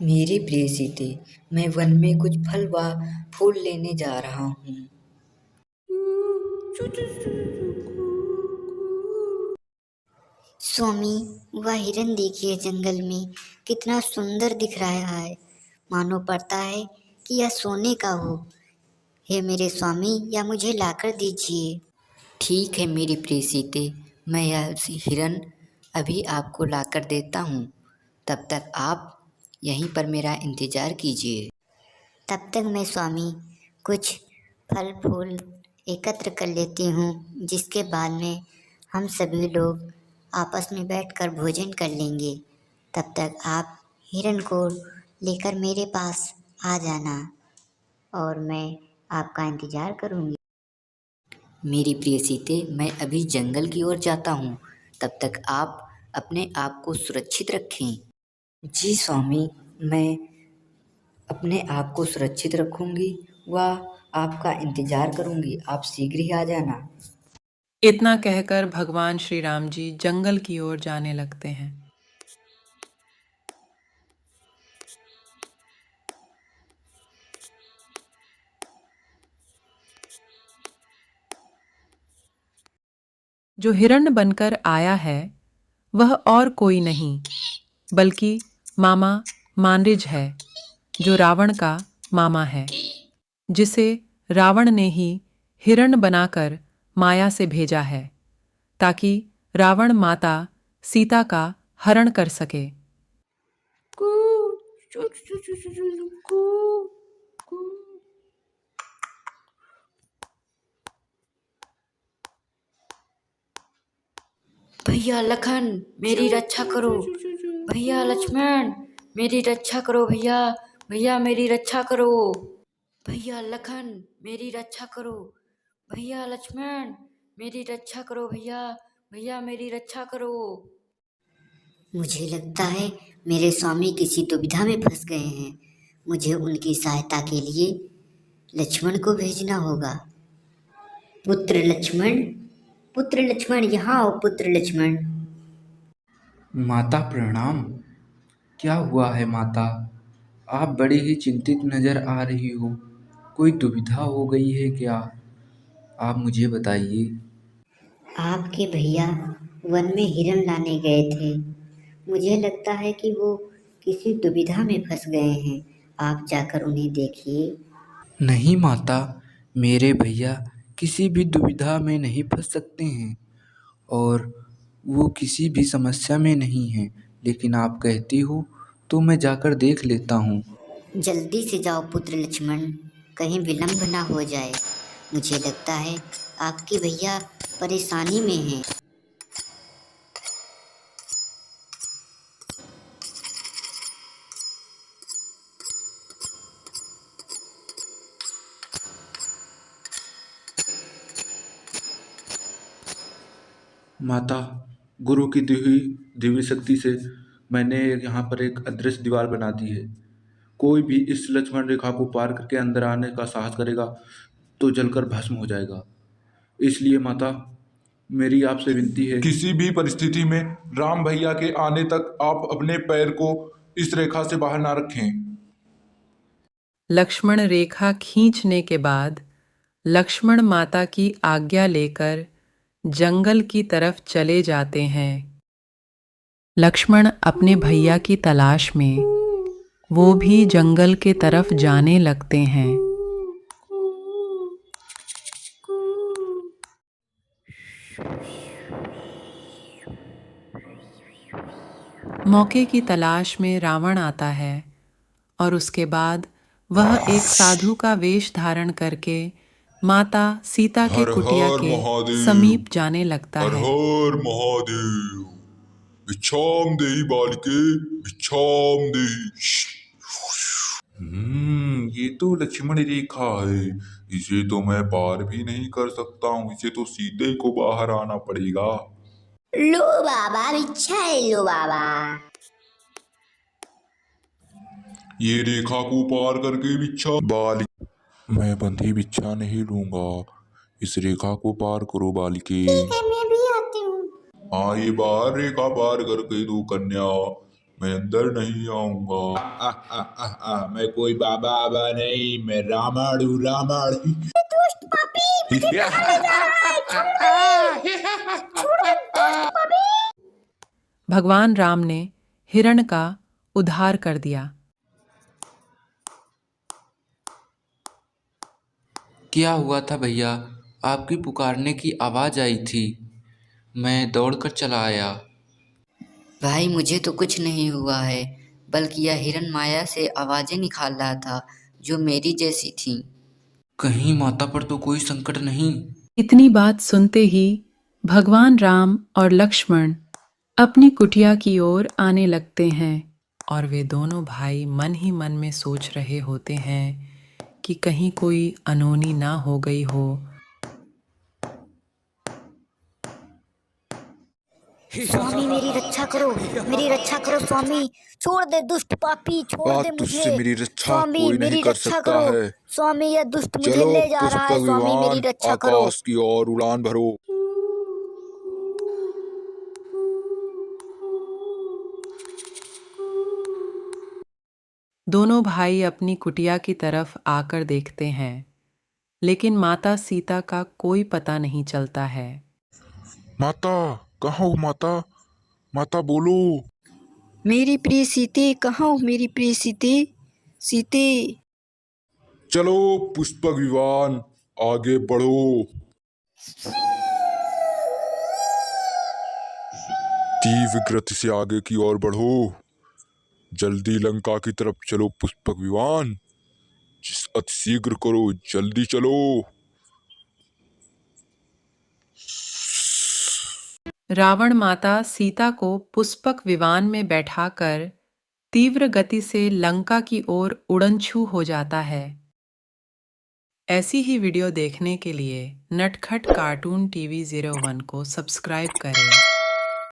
मेरी प्रिय सीते, मैं वन में कुछ फल व फूल लेने जा रहा हूँ। स्वामी, वह हिरन देखिए जंगल में कितना सुंदर दिख रहा है। मानो पड़ता है कि यह सोने का हो। हे मेरे स्वामी, यह मुझे लाकर दीजिए। ठीक है मेरी प्रिय सीते, मैं यह हिरन अभी आपको लाकर देता हूँ। तब तक आप यहीं पर मेरा इंतज़ार कीजिए। तब तक मैं स्वामी कुछ फल फूल एकत्र कर लेती हूँ, जिसके बाद में हम सभी लोग आपस में बैठकर भोजन कर लेंगे। तब तक आप हिरन को लेकर मेरे पास आ जाना और मैं आपका इंतज़ार करूँगी। मेरी प्रिय सीते, मैं अभी जंगल की ओर जाता हूँ। तब तक आप अपने आप को सुरक्षित रखें। जी स्वामी, मैं अपने आप को सुरक्षित रखूंगी व आपका इंतजार करूंगी। आप शीघ्र ही आ जाना। इतना कहकर भगवान श्री राम जी जंगल की ओर जाने लगते हैं। जो हिरण बनकर आया है वह और कोई नहीं बल्कि मामा मानरिज है, जो रावण का मामा है, जिसे रावण ने ही हिरण बनाकर माया से भेजा है ताकि रावण माता सीता का हरण कर सके। भैया लखन, मेरी रक्षा करो। भैया लक्ष्मण, मेरी रक्षा करो। भैया भैया मेरी रक्षा करो। भैया लखन, मेरी रक्षा करो। भैया लक्ष्मण, मेरी रक्षा करो। भैया भैया मेरी रक्षा करो। मुझे लगता है मेरे स्वामी किसी दुविधा में फंस गए हैं। मुझे उनकी सहायता के लिए लक्ष्मण को भेजना होगा। पुत्र लक्ष्मण, पुत्र लक्ष्मण, यहाँ आओ पुत्र लक्ष्मण। माता प्रणाम। क्या हुआ है माता? आप बड़ी ही चिंतित नजर आ रही हो। कोई दुविधा हो गई है क्या? आप मुझे बताइए। आपके भैया वन में हिरन लाने गए थे। मुझे लगता है कि वो किसी दुविधा में फंस गए हैं। आप जाकर उन्हें देखिए। नहीं माता, मेरे भैया किसी भी दुविधा में नहीं फंस सकते हैं और वो किसी भी समस्या में नहीं हैं। लेकिन आप कहती हो तो मैं जाकर देख लेता हूँ। जल्दी से जाओ पुत्र लक्ष्मण, कहीं विलंब ना हो जाए। मुझे लगता है आपके भैया परेशानी में हैं। माता, गुरु की दी हुई दिव्य शक्ति से मैंने यहाँ पर एक अदृश्य दीवार बना दी है। कोई भी इस लक्ष्मण रेखा को पार करके अंदर आने का साहस करेगा तो जलकर भस्म हो जाएगा। इसलिए माता, मेरी आपसे विनती है। किसी भी परिस्थिति में राम भैया के आने तक आप अपने पैर को इस रेखा से बाहर ना रखें। लक्ष्मण रेखा खींचने के बाद लक्ष्मण माता की आज्ञा लेकर जंगल की तरफ चले जाते हैं। लक्ष्मण अपने भैया की तलाश में वो भी जंगल के तरफ जाने लगते हैं। मौके की तलाश में रावण आता है और उसके बाद वह एक साधु का वेश धारण करके माता सीता के हर कुटिया हर के महादेव, समीप जाने लगता हर है। हर महादेव। भिक्षाम देहि बालिके, भिक्षाम देहि। ये तो लक्ष्मण रेखा है। इसे तो मैं पार भी नहीं कर सकता हूँ। इसे तो सीधे को बाहर आना पड़ेगा। लो बाबा भिक्षा है, लो बाबा। ये रेखा को पार करके भिक्षा बालिक, मैं बंधी भिक्षा नहीं लूंगा। इस रेखा को पार करो बालिके। ठीक है, मैं भी आती हूँ। हाँ, ये बाहर रेखा पार करके दो कन्या। मैं अंदर नहीं आऊंगा। मैं कोई बाबा आबा नहीं, मैं रावण हूँ, रावण। भगवान राम ने हिरण का उद्धार कर दिया। क्या हुआ था भैया? आपकी पुकारने की आवाज़ आई थी, मैं दौड़कर चला आया। भाई मुझे तो कुछ नहीं हुआ है, बल्कि यह हिरन माया से आवाज़ें निकाल रहा था जो मेरी जैसी थीं। कहीं माता पर तो कोई संकट नहीं? इतनी बात सुनते ही भगवान राम और लक्ष्मण अपनी कुटिया की ओर आने लगते हैं और वे दोनों भाई मन ही मन में सोच रहे होते हैं कि कहीं कोई अनहोनी ना हो गई हो। स्वामी मेरी रक्षा करो, मेरी रक्षा करो स्वामी। छोड़ दे दुष्ट पापी, छोड़ दे मुझे। तुझसे मेरी रक्षा स्वामी कोई नहीं मेरी कर रक्षा सकता करो। है। स्वामी यह दुष्ट मुझे चलो ले जा रहा है। पुष्पक स्वामी मेरी विमान, रक्षा करो। आकाश की ओर उड़ान भरो। दोनों भाई अपनी कुटिया की तरफ आकर देखते हैं, लेकिन माता सीता का कोई पता नहीं चलता है। माता, कहाँ हो माता? माता बोलो। मेरी प्रिय सीते, कहाँ हो मेरी प्रिय सीते? सीते। चलो पुष्पक विमान, आगे बढ़ो। तीव्र गति से आगे की ओर बढ़ो। जल्दी लंका की तरफ चलो पुष्पक विमान। अति शीघ्र करो, जल्दी चलो। रावण माता सीता को पुष्पक विमान में बैठाकर तीव्र गति से लंका की ओर उड़नछू हो जाता है। ऐसी ही वीडियो देखने के लिए नटखट कार्टून टीवी 01 को सब्सक्राइब करें।